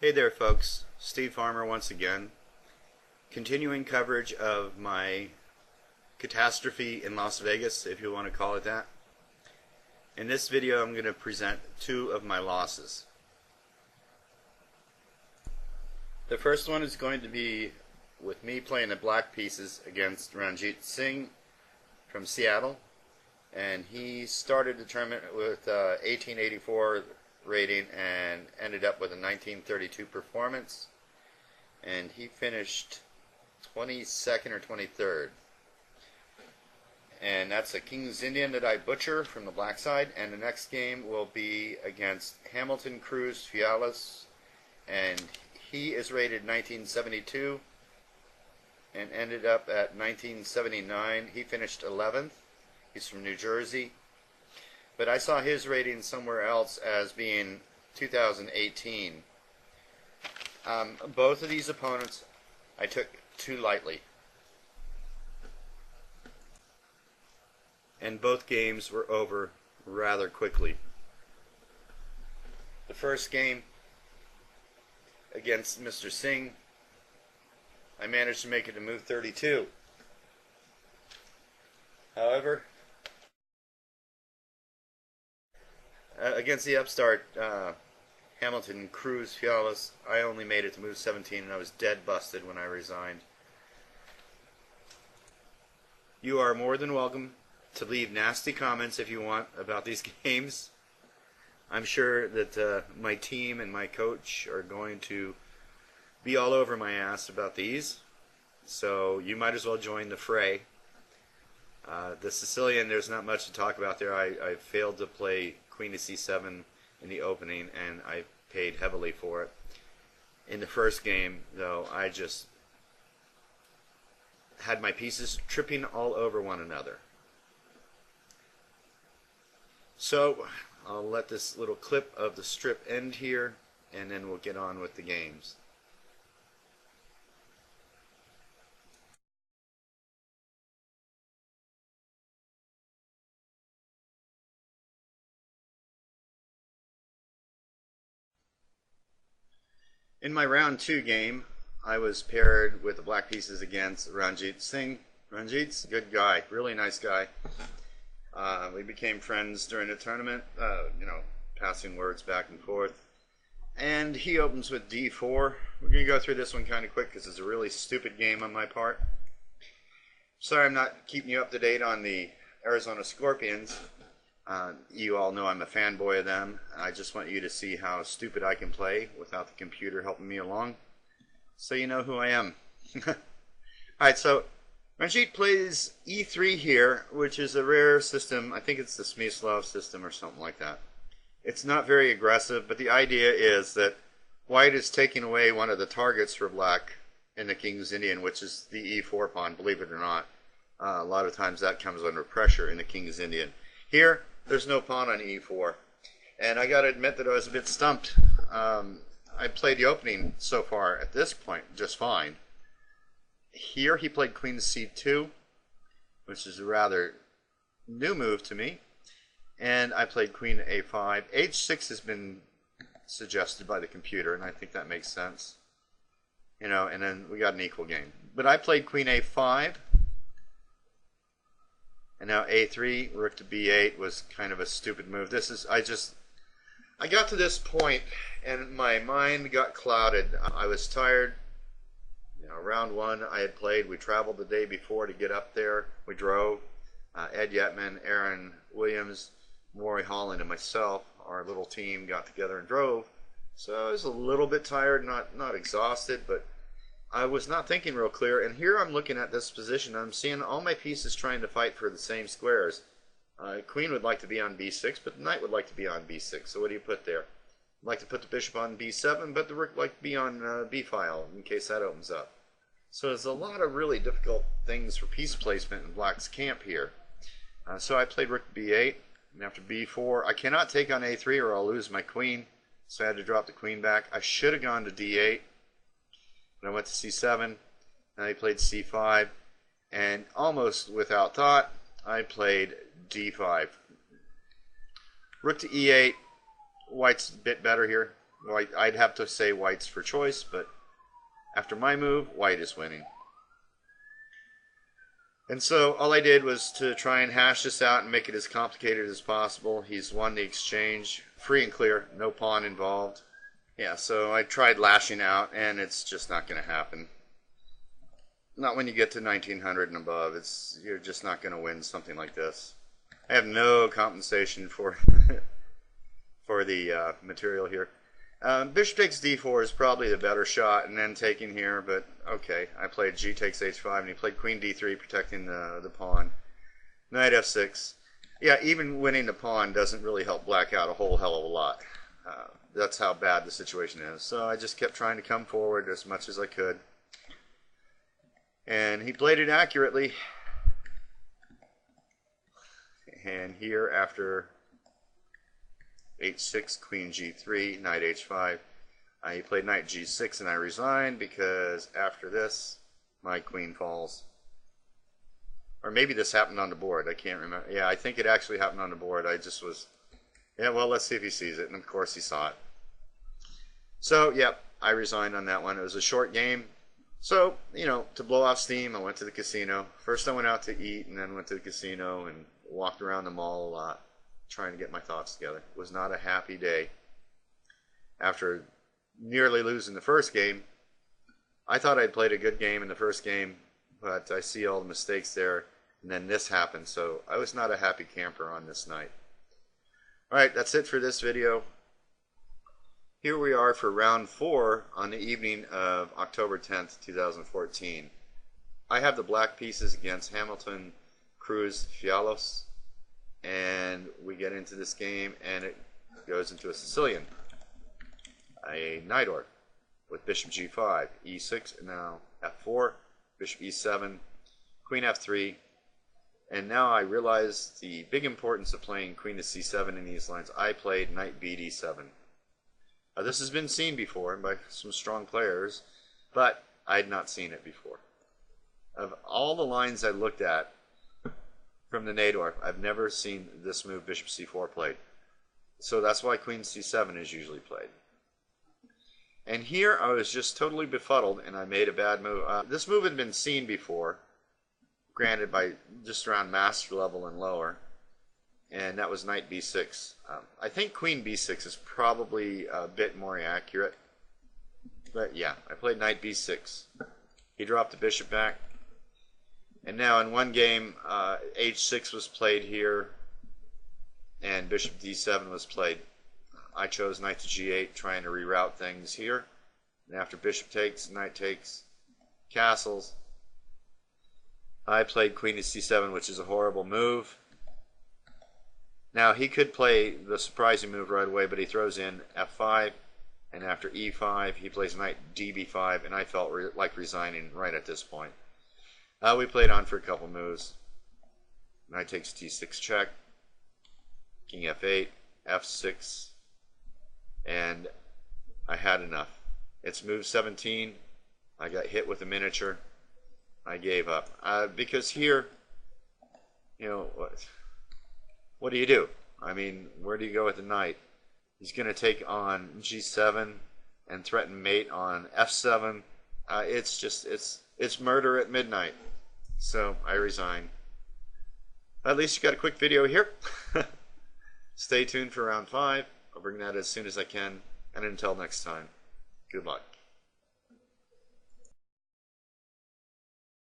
Hey there folks, Steve Farmer once again, continuing coverage of my catastrophe in Las Vegas, if you want to call it that. In this video I'm going to present two of my losses. The first one is going to be with me playing the black pieces against Ranjit Singh from Seattle, and he started the tournament with 1884 rating and ended up with a 1932 performance, and he finished 22nd or 23rd. And that's a King's Indian that I butcher from the black side. And the next game will be against Hamilton Cruz Fialas, and he is rated 1972 and ended up at 1979. He finished 11th. He's from New Jersey, but I saw his rating somewhere else as being 2018. Both of these opponents I took too lightly, and both games were over rather quickly. The first game against Mr. Singh, I managed to make it to move 32. However, against the upstart Hamilton Cruz Fialas, I only made it to move 17, and I was dead busted when I resigned. You are more than welcome to leave nasty comments if you want about these games. I'm sure that my team and my coach are going to be all over my ass about these, so you might as well join the fray. The Sicilian, there's not much to talk about there. I failed to play Queen to C7 in the opening, and I paid heavily for it. In the first game, though, I just had my pieces tripping all over one another. So I'll let this little clip of the strip end here, and then we'll get on with the games. In my round 2 game, I was paired with the black pieces against Ranjit Singh. Ranjit's a good guy, really nice guy. We became friends during the tournament, passing words back and forth. And he opens with D4. We're going to go through this one kind of quick because it's a really stupid game on my part. Sorry I'm not keeping you up to date on the Arizona Scorpions. You all know I'm a fanboy of them. I just want you to see how stupid I can play without the computer helping me along, so you know who I am. Alright, so Ranjit plays E3 here, which is a rare system. I think it's the Smyslov system or something like that. It's not very aggressive, but the idea is that white is taking away one of the targets for black in the King's Indian, which is the E4 pawn, believe it or not. A lot of times that comes under pressure in the King's Indian. Here, there's no pawn on E4, and I got to admit that I was a bit stumped. I played the opening so far at this point just fine. Here he played Queen to C2, which is a rather new move to me, and I played Queen to A5. H6 has been suggested by the computer, and I think that makes sense. And then we got an equal game. But I played Queen A5. And now A3, rook to B8 was kind of a stupid move. I got to this point and my mind got clouded. I was tired. Round 1 I had played. We traveled the day before to get up there. We drove. Ed Yetman, Aaron Williams, Maury Holland, and myself, our little team, got together and drove. So I was a little bit tired, not exhausted, but I was not thinking real clear, and here I'm looking at this position. I'm seeing all my pieces trying to fight for the same squares. Queen would like to be on B6, but the knight would like to be on B6. So what do you put there? I'd like to put the bishop on B7, but the rook would like to be on B file in case that opens up. So there's a lot of really difficult things for piece placement in black's camp here. So I played rook to B8, and after B4, I cannot take on A3 or I'll lose my queen. So I had to drop the queen back. I should have gone to D8. But I went to C7, and I played C5, and almost without thought, I played D5. Rook to E8, white's a bit better here. White, I'd have to say white's for choice, but after my move, white is winning. And so all I did was to try and hash this out and make it as complicated as possible. He's won the exchange, free and clear, no pawn involved. Yeah, so I tried lashing out, and it's just not going to happen. Not when you get to 1900 and above. You're just not going to win something like this. I have no compensation for for the material here. Bishop takes d4 is probably the better shot, and then taking here, but okay. I played g takes h5, and he played queen d3, protecting the pawn. Knight f6. Yeah, even winning the pawn doesn't really help black out a whole hell of a lot. That's how bad the situation is. So I just kept trying to come forward as much as I could. And he played it accurately. And here, after h6, queen g3, knight h5, he played knight g6, and I resigned because after this, my queen falls. Or maybe this happened on the board. I can't remember. Yeah, I think it actually happened on the board. I just was, yeah, well, let's see if he sees it. And of course he saw it. So, yep, I resigned on that one. It was a short game. So, you know, to blow off steam, I went to the casino. First I went out to eat, and then went to the casino and walked around the mall a lot, trying to get my thoughts together. It was not a happy day. After nearly losing the first game, I thought I'd played a good game in the first game, but I see all the mistakes there, and then this happened, so I was not a happy camper on this night. Alright, that's it for this video. Here we are for round 4 on the evening of October 10th, 2014. I have the black pieces against Hamilton, Cruz, Fialos, and we get into this game, and it goes into a Sicilian. A knight orc with bishop g5, e6, and now f4, bishop e7, queen f3, and now I realize the big importance of playing queen to c7 in these lines. I played knight b d7. This has been seen before by some strong players, but I had not seen it before. Of all the lines I looked at from the Nador, I've never seen this move, bishop c4, played. So that's why queen c7 is usually played. And here I was just totally befuddled, and I made a bad move. This move had been seen before, granted by just around master level and lower, and that was knight b6. I think queen b6 is probably a bit more accurate, but yeah, I played knight b6. He dropped the bishop back, and now in one game, h6 was played here, and bishop d7 was played. I chose knight to g8, trying to reroute things here. And after bishop takes, knight takes, castles, I played queen to c7, which is a horrible move. Now he could play the surprising move right away, but he throws in f5, and after e5, he plays knight db5, and I felt like resigning right at this point. We played on for a couple moves. Knight takes t6 check, king f8, f6, and I had enough. It's move 17. I got hit with a miniature. I gave up. Because here, you know, what do you do? I mean, where do you go with the knight? He's going to take on g7 and threaten mate on f7. It's murder at midnight. So I resign. At least you got a quick video here. Stay tuned for round 5. I'll bring that as soon as I can. And until next time, good luck.